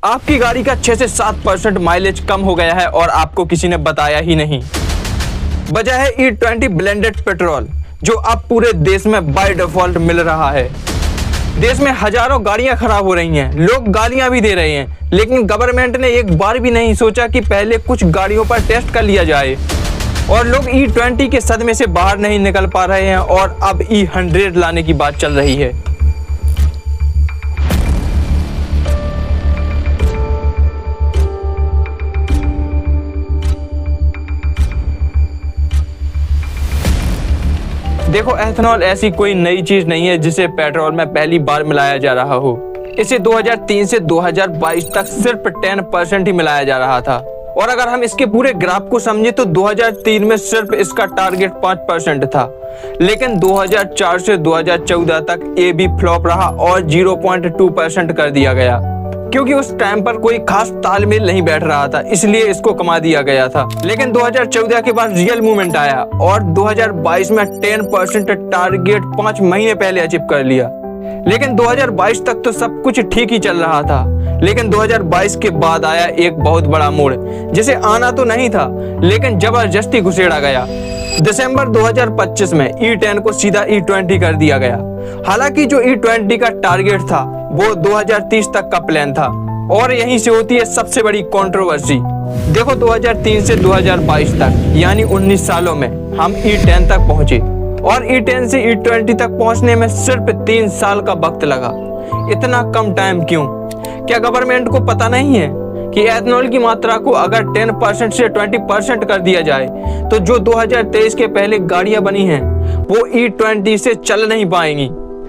आपकी गाड़ी का 6 से 7% माइलेज कम हो गया है और आपको किसी ने बताया ही नहीं। वजह है E20 ब्लेंडेड पेट्रोल, जो अब पूरे देश में बाय डिफॉल्ट मिल रहा है। देश में हजारों गाड़ियां खराब हो रही हैं, लोग गालियां भी दे रहे हैं, लेकिन गवर्नमेंट ने एक बार भी नहीं सोचा कि पहले कुछ गाड़ियों पर टेस्ट कर लिया जाए। और लोग E20 के सदमे से बाहर नहीं निकल पा रहे हैं और अब E100 लाने की बात चल रही है। देखो, एथेनॉल ऐसी कोई नई चीज नहीं है जिसे पेट्रोल में पहली बार मिलाया जा रहा हो। इसे 2003 से 2022 तक सिर्फ 10% ही मिलाया जा रहा था। और अगर हम इसके पूरे ग्राफ को समझे तो 2003 में सिर्फ इसका टारगेट 5% था, लेकिन 2004 से 2014 तक ये भी फ्लॉप रहा और 0.2% कर दिया गया, क्योंकि उस टाइम पर कोई खास तालमेल नहीं बैठ रहा था, इसलिए इसको कमा दिया गया था। लेकिन 2014 के बाद रियल मूवमेंट आया और 2022 में 10% टारगेट 5 महीने पहले अचीव कर लिया। लेकिन 2022 तक तो सब कुछ ठीक ही चल रहा था, लेकिन 2022 के बाद आया एक बहुत बड़ा मोड़, जिसे आना तो नहीं था लेकिन जबरदस्ती घुसेड़ा गया। दिसंबर 2025 में E10 को सीधा E20 कर दिया गया। हालांकि जो E20 का टारगेट था वो 2030 तक का प्लान था, और यहीं से होती है सबसे बड़ी कंट्रोवर्सी। देखो, 2003 से 2022 तक यानी 19 सालों में हम E10 तक पहुंचे, और E10 से E20 तक पहुंचने में सिर्फ 3 साल का वक्त लगा। इतना कम टाइम क्यों? क्या गवर्नमेंट को पता नहीं है कि एथेनॉल की मात्रा को अगर 10% से 20% कर दिया जाए तो जो 2023 के पहले गाड़ियां बनी हैं वो E20 से चल नहीं पाएंगी।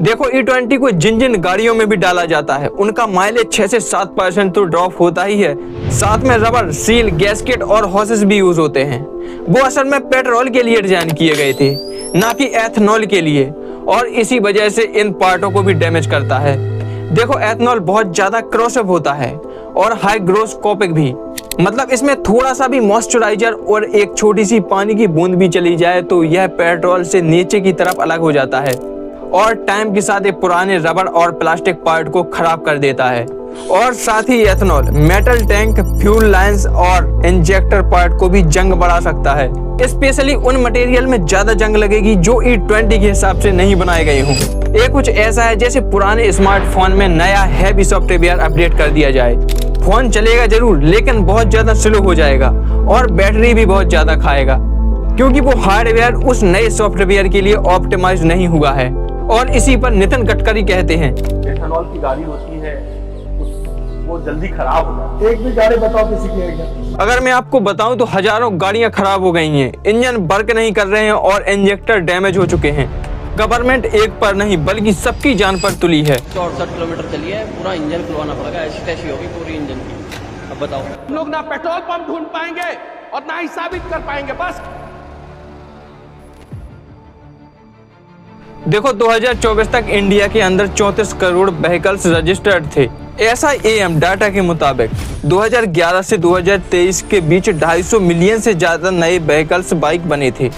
देखो, E20 को जिन जिन गाड़ियों में भी डाला जाता है उनका माइलेज 6 से 7% तो ड्रॉप होता ही है, साथ में रबर, सील, गैस्केट और हॉसेस भी यूज होते हैं। वो असल में पेट्रोल के लिए डिजाइन किए गए थे, ना कि एथेनॉल के लिए, और इसी वजह से इन पार्टों को भी डैमेज करता है। देखो, एथेनॉल बहुत ज्यादा क्रॉसअप होता है और हाइग्रोस्कोपिक भी, मतलब इसमें थोड़ा सा भी मॉइस्चराइजर और एक छोटी सी पानी की बूंद भी चली जाए तो यह पेट्रोल से नीचे की तरफ अलग हो जाता है और टाइम के साथ ये पुराने रबर और प्लास्टिक पार्ट को खराब कर देता है। और साथ ही ethanol metal tank, fuel lines और इंजेक्टर पार्ट को भी जंग बढ़ा सकता है। स्पेशली उन मटेरियल में ज्यादा जंग लगेगी जो E20 के हिसाब से नहीं बनाए गए हों। ये कुछ ऐसा है जैसे पुराने स्मार्टफोन में नया हैवी सॉफ्टवेयर अपडेट कर दिया जाए। फोन चलेगा जरूर, लेकिन बहुत ज्यादा स्लो हो जाएगा और बैटरी भी बहुत ज्यादा खाएगा, क्योंकि वो हार्डवेयर उस नए सॉफ्टवेयर के लिए ऑप्टिमाइज नहीं हुआ है। और इसी पर नितिन गडकरी कहते हैं, एथेनॉल की गाड़ी होती है वो जल्दी खराब हो जाती है। एक भी गाड़ी बताओ किसी की? अगर मैं आपको बताऊं तो हजारों गाड़ियां खराब हो गई हैं, इंजन वर्क नहीं कर रहे हैं और इंजेक्टर डैमेज हो चुके हैं। गवर्नमेंट एक पर नहीं बल्कि सबकी जान पर तुली है। 68 किलोमीटर चली है, पूरा इंजन खुलवाना पड़ेगा, ऐसी तैसी होगी पूरी इंजन की। अब बताओ, हम लोग ना पेट्रोल पंप ढूंढ पाएंगे और ना ही साबित कर पाएंगे। बस देखो, 2024 तक इंडिया के अंदर 34 करोड़ व्हीकल्स रजिस्टर्ड थे। SIAM डाटा के मुताबिक 2011 से 2023 के बीच 250 मिलियन से ज्यादा नए व्हीकल्स बाइक बने थे,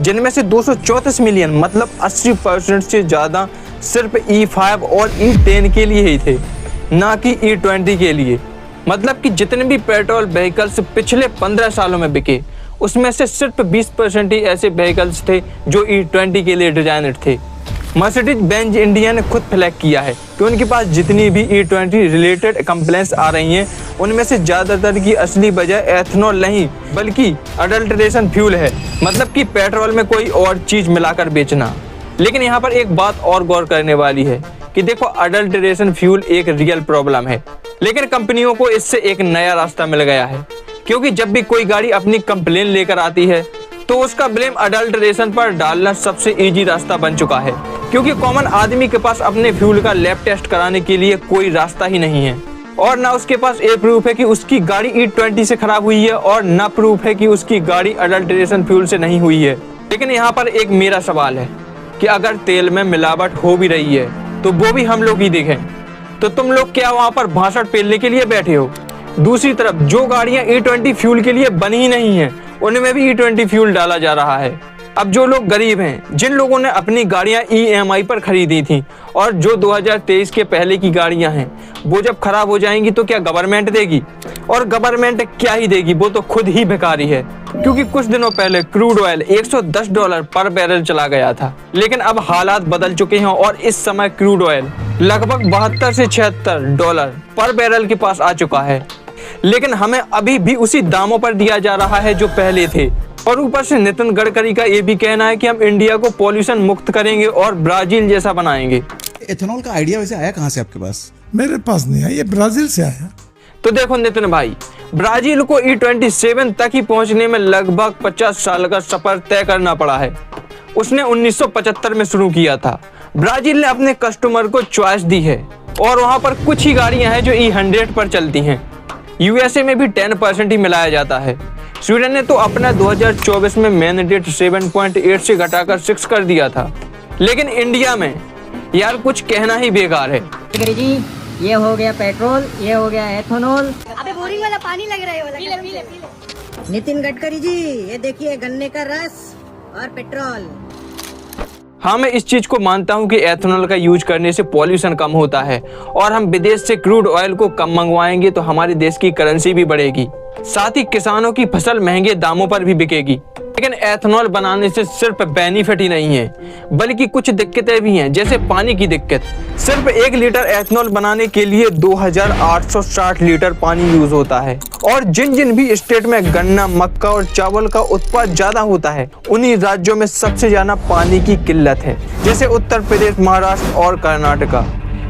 जिनमें से 234 मिलियन मतलब 80% से ज्यादा सिर्फ E5 और E10 के लिए ही थे, ना कि E20 के लिए। मतलब कि जितने भी पेट्रोल व्हीकल्स पिछले 15 सालों में बिके उसमें से सिर्फ 20% ही ऐसे व्हीकल्स थे जो E20 के लिए डिजाइनड थे। मर्सिडीज बेंज इंडिया ने खुद फ्लैग किया है कि उनके पास जितनी भी E20 रिलेटेड कंप्लेंट्स आ रही हैं उनमें से ज्यादातर की असली वजह एथेनॉल नहीं बल्कि अडल्ट्रेशन फ्यूल है, मतलब कि पेट्रोल में कोई और चीज मिलाकर बेचना। लेकिन यहाँ पर एक बात और गौर करने वाली है कि देखो, अडल्ट्रेशन फ्यूल एक रियल प्रॉब्लम है, लेकिन कंपनियों को इससे एक नया रास्ता मिल गया है, क्योंकि जब भी कोई गाड़ी अपनी कंप्लेन लेकर आती है तो उसका ब्लेम अडल्ट्रेशन पर डालना सबसे इजी रास्ता बन चुका है, क्योंकि कॉमन आदमी के पास अपने फ्यूल का लैब टेस्ट कराने के लिए कोई रास्ता ही नहीं है, और ना उसके पास ये प्रूफ है कि उसकी गाड़ी E20 से खराब हुई है और ना प्रूफ है कि उसकी गाड़ी अडल्ट्रेशन फ्यूल से नहीं हुई है। लेकिन यहाँ पर एक मेरा सवाल है कि अगर तेल में मिलावट हो भी रही है तो वो भी हम लोग ही देखें, तो तुम लोग क्या वहाँ पर भाषण पेलने के लिए बैठे हो? दूसरी तरफ जो गाड़ियां E20 फ्यूल के लिए बनी ही नहीं है उनमें भी E20 फ्यूल डाला जा रहा है। अब जो लोग गरीब हैं, जिन लोगों ने अपनी गाड़ियां EMI पर खरीदी थी और जो 2023 के पहले की गाड़ियां हैं, वो जब खराब हो जाएंगी तो क्या गवर्नमेंट देगी? और गवर्नमेंट क्या ही देगी, वो तो खुद ही भिखारी है। क्योंकि कुछ दिनों पहले क्रूड ऑयल $110 पर बैरल चला गया था, लेकिन अब हालात बदल चुके हैं और इस समय क्रूड ऑयल लगभग $72 से $76 पर बैरल के पास आ चुका है। लेकिन हमें अभी भी उसी दामों पर दिया जा रहा है जो पहले थे। और ऊपर से नितिन गडकरी का ये भी कहना है कि हम इंडिया को पॉल्यूशन मुक्त करेंगे और ब्राजील जैसा बनाएंगे। एथेनॉल का आइडिया वैसे आया कहाँ से आपके पास? मेरे पास नहीं आया, ये ब्राजील से आया। तो देखो नितिन भाई, ब्राजील को E27 तक ही पहुंचने में लगभग 50 साल का सफर तय करना पड़ा है। उसने 1975 में शुरू किया था। ब्राजील ने अपने कस्टमर को चॉइस दी है और वहां पर कुछ ही गाड़ियां हैं जो E100 पर चलती हैं। USA में भी 10% ही मिलाया जाता है। स्वीडन ने तो अपना 2024 में मैंडेट 7.8 से घटाकर 6 कर दिया था। लेकिन इंडिया में यार कुछ कहना ही बेकार है। जी ये हो गया पेट्रोल, ये हो गया एथेनॉल। अबे बोरिंग वाला पानी लग रहा है वाला। पी ले। नितिन गडकरी जी ये देखिए गन्ने का रस और पेट्रोल। हाँ, मैं इस चीज को मानता हूँ कि एथेनॉल का यूज करने से पॉल्यूशन कम होता है और हम विदेश से क्रूड ऑयल को कम मंगवाएंगे तो हमारे देश की करेंसी भी बढ़ेगी, साथ ही किसानों की फसल महंगे दामों पर भी बिकेगी। लेकिन एथेनॉल बनाने से सिर्फ बेनिफिट ही नहीं है, बल्कि कुछ दिक्कतें भी हैं, जैसे पानी की दिक्कत। सिर्फ 1 लीटर एथेनॉल बनाने के लिए 2860 लीटर पानी यूज होता है। और जिन भी स्टेट में गन्ना, मक्का और चावल का उत्पादन ज्यादा होता है, उन्हीं राज्यों में सबसे ज्यादा पानी की किल्लत है, जैसे उत्तर प्रदेश, महाराष्ट्र और कर्नाटका।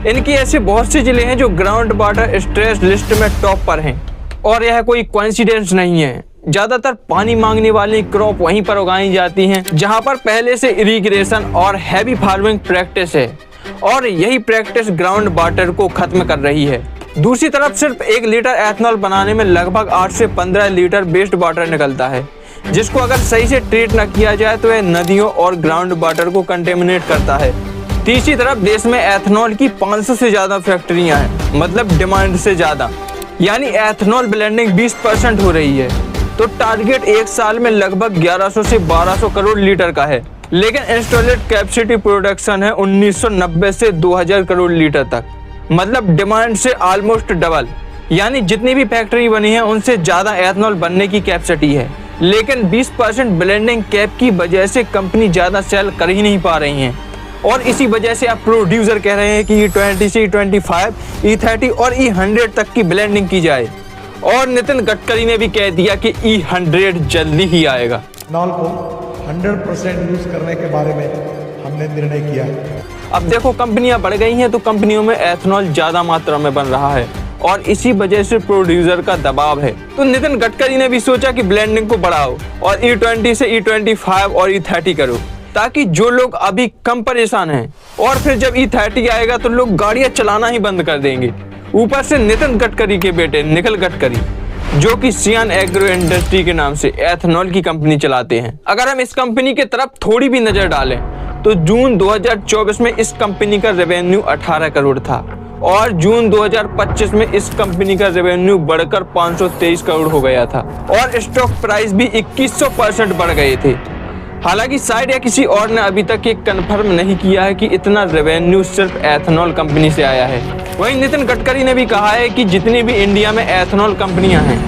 इनकी ऐसे बहुत से जिले हैं जो ग्राउंड वाटर स्ट्रेस लिस्ट में टॉप पर हैं। और यह कोई कोइंसिडेंस नहीं है, ज्यादातर पानी मांगने वाली क्रॉप वहीं पर उगाई जाती हैं जहां पर पहले से इरिगेशन और हैवी फार्मिंग प्रैक्टिस है, और यही प्रैक्टिस ग्राउंड वाटर को खत्म कर रही है। दूसरी तरफ सिर्फ 1 लीटर एथेनॉल बनाने में लगभग 8 से 15 लीटर वेस्ट वाटर निकलता है, जिसको अगर सही से ट्रीट न किया जाए तो यह नदियों और ग्राउंड वाटर को कंटेमिनेट करता है। तीसरी तरफ देश में एथेनॉल की 500 से ज्यादा फैक्ट्रियां हैं, मतलब डिमांड से ज्यादा, यानी एथेनॉल ब्लेंडिंग 20% हो रही है। तो टारगेट एक साल में लगभग 1100 से 1200 करोड़ लीटर का है, लेकिन इंस्टॉलेड कैपेसिटी प्रोडक्शन है 1990 से 2000 करोड़ लीटर तक, मतलब डिमांड से ऑलमोस्ट डबल। यानी जितनी भी फैक्ट्री बनी है उनसे ज्यादा एथेनॉल बनने की कैपेसिटी है, लेकिन 20% ब्लेंडिंग कैप की वजह से कंपनी ज्यादा सेल कर ही नहीं पा रही हैं। और इसी वजह से अब प्रोड्यूसर कह रहे हैं कि E20 से E25, E30 और E100 तक की ब्लेंडिंग की जाए। और नितिन गडकरी ने भी कह दिया कि E100 जल्दी ही आएगा। एथेनॉल को 100% यूज करने के बारे में हमने निर्णय किया। अब देखो, कंपनियां बढ़ गई हैं तो कंपनियों में एथेनॉल ज्यादा मात्रा में बन रहा है और इसी वजह से प्रोड्यूसर का दबाव है। तो नितिन गडकरी ने भी सोचा कि ब्लेंडिंग को बढ़ाओ और E20 से E25 और E30 करो, ताकि जो लोग अभी कम परेशान हैं और फिर जब E30 आएगा तो लोग गाड़ियां चलाना ही बंद कर देंगे। ऊपर से नितिन गडकरी के बेटे निखिल गडकरी, जो कि सियान एग्रो इंडस्ट्री के नाम से एथेनॉल की कंपनी चलाते हैं। अगर हम इस कंपनी की तरफ थोड़ी भी नजर डालें तो जून 2024 में इस कंपनी का रेवेन्यू 18 करोड़ था और जून 2025 में इस कंपनी का रेवेन्यू बढ़कर 523 करोड़ हो गया था और स्टॉक प्राइस भी 2100% बढ़ गए थे। हालांकि शायद या किसी और ने अभी तक ये कंफर्म नहीं किया है कि इतना रेवेन्यू सिर्फ एथेनॉल कंपनी से आया है। वहीं नितिन गडकरी ने भी कहा है कि जितनी भी इंडिया में एथेनॉल कंपनियां हैं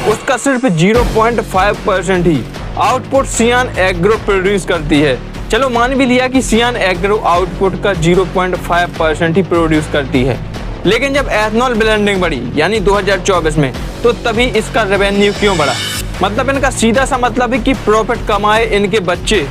उसका सिर्फ 0.5% ही आउटपुट सियान एग्रो प्रोड्यूस करती है। चलो मान भी लिया कि सियान एग्रो आउटपुट का 0.5% ही प्रोड्यूस करती है, लेकिन जब एथेनॉल ब्लेंडिंग बढ़ी यानी 2024 में, तो तभी इसका रेवेन्यू क्यों बढ़ा? मतलब इनका सीधा सा मतलब है कि प्रॉफिट कमाए इनके बच्चे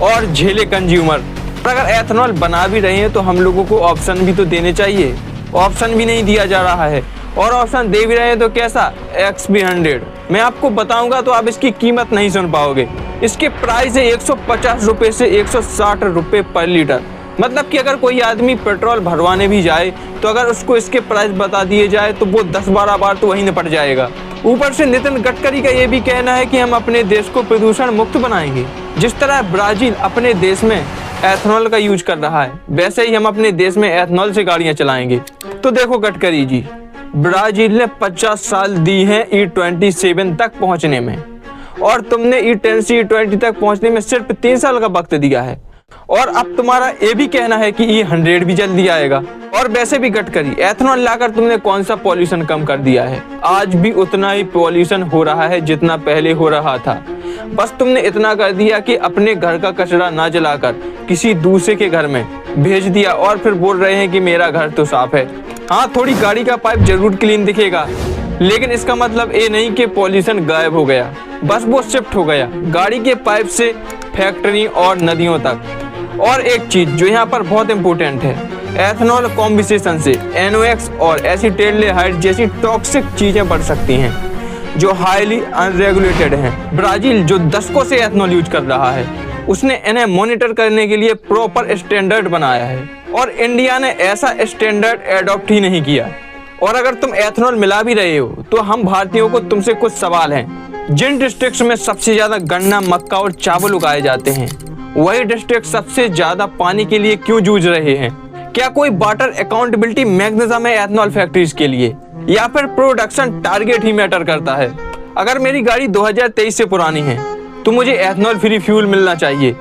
और झेले कंज्यूमर। अगर एथेनॉल बना भी रहे हैं तो हम लोगों को ऑप्शन भी तो देने चाहिए, ऑप्शन भी नहीं दिया जा रहा है। और ऑप्शन दे भी रहे हैं तो कैसा? XB100। मैं आपको बताऊंगा तो आप इसकी कीमत नहीं सुन पाओगे। इसके प्राइस है 150 रुपए से 160 रुपए पर लीटर। मतलब कि अगर कोई आदमी पेट्रोल भरवाने भी जाए तो अगर उसको इसके प्राइस बता दिए जाए तो वो 10-12 बार तो वहीं निपट जाएगा। ऊपर से नितिन गडकरी का ये भी कहना है कि हम अपने देश को प्रदूषण मुक्त बनाएंगे। जिस तरह ब्राजील अपने देश में एथेनॉल का यूज कर रहा है, वैसे ही हम अपने देश में एथेनॉल से गाड़ियां चलाएंगे। तो देखो गडकरी जी, ब्राजील ने 50 साल दी हैं E27 तक पहुंचने में और तुमने E10 से E20 तक पहुंचने में सिर्फ 3 साल का वक्त दिया है, और अब तुम्हारा ये भी कहना है कि E100 भी जल्दी आएगा। और वैसे भी गडकरी, एथेनॉल लाकर तुमने कौन सा पॉल्यूशन कम कर दिया है? आज भी उतना ही पॉल्यूशन हो रहा है जितना पहले हो रहा था। बस तुमने इतना कर दिया कि अपने घर का कचरा ना जलाकर किसी दूसरे के घर में भेज दिया और फिर बोल रहे हैं कि मेरा घर तो साफ है। हाँ, थोड़ी गाड़ी का पाइप जरूर क्लीन दिखेगा, लेकिन इसका मतलब ये नहीं कि पॉल्यूशन गायब हो गया, बस वो शिफ्ट हो गया गाड़ी के पाइप से फैक्ट्री और नदियों तक। और एक चीज जो यहाँ पर बहुत इंपॉर्टेंट है, एथेनॉल कॉम्बिनेशन से NOx और एसिटाल्डिहाइड जैसी टॉक्सिक चीजें बढ़ सकती हैं जो हाईली अनरेगुलेटेड हैं। ब्राजील जो दशकों से एथेनॉल यूज कर रहा है, उसने इन्हें मॉनिटर करने के लिए प्रॉपर स्टैंडर्ड बनाया है, और इंडिया ने ऐसा स्टैंडर्ड एडॉप्ट ही नहीं किया। और अगर तुम एथेनॉल मिला भी रहे हो तो हम भारतीयों को तुमसे कुछ सवाल हैं। जिन डिस्ट्रिक्ट्स में सबसे ज्यादा गन्ना, मक्का और चावल उगाए जाते हैं, वही डिस्ट्रिक्ट सबसे ज्यादा पानी के लिए क्यों जूझ रहे हैं? क्या कोई वाटर अकाउंटेबिलिटी मैकेनिज्म है एथेनॉल फैक्ट्रीज के लिए, या फिर प्रोडक्शन टारगेट ही मैटर करता है? अगर मेरी गाड़ी 2023 से पुरानी है तो मुझे एथेनॉल फ्री फ्यूल मिलना चाहिए।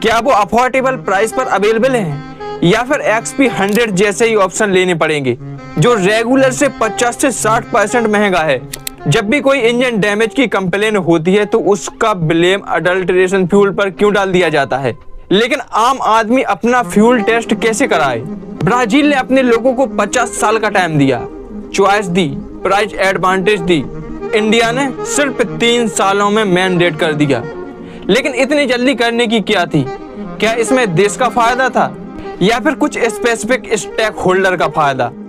क्या वो अफोर्डेबल प्राइस पर अवेलेबल है, या फिर XP100 जैसे ही ऑप्शन लेने पड़ेंगे जो रेगुलर से 50 से 60% महंगा है? जब भी कोई इंजन डैमेज की कंप्लेन होती है तो उसका ब्लेम अडल्ट्रेशन फ्यूल पर क्यों डाल दिया जाता है, लेकिन आम आदमी अपना फ्यूल टेस्ट कैसे कराए? ब्राजील ने अपने लोगों को 50 साल का टाइम दिया, चॉइस दी, प्राइस एडवांटेज दी। इंडिया ने सिर्फ 3 सालों में मैंडेट कर दिया। लेकिन इतनी जल्दी करने की क्या थी? क्या इसमें देश का फायदा था या फिर कुछ स्पेसिफिक स्टेक होल्डर का फायदा?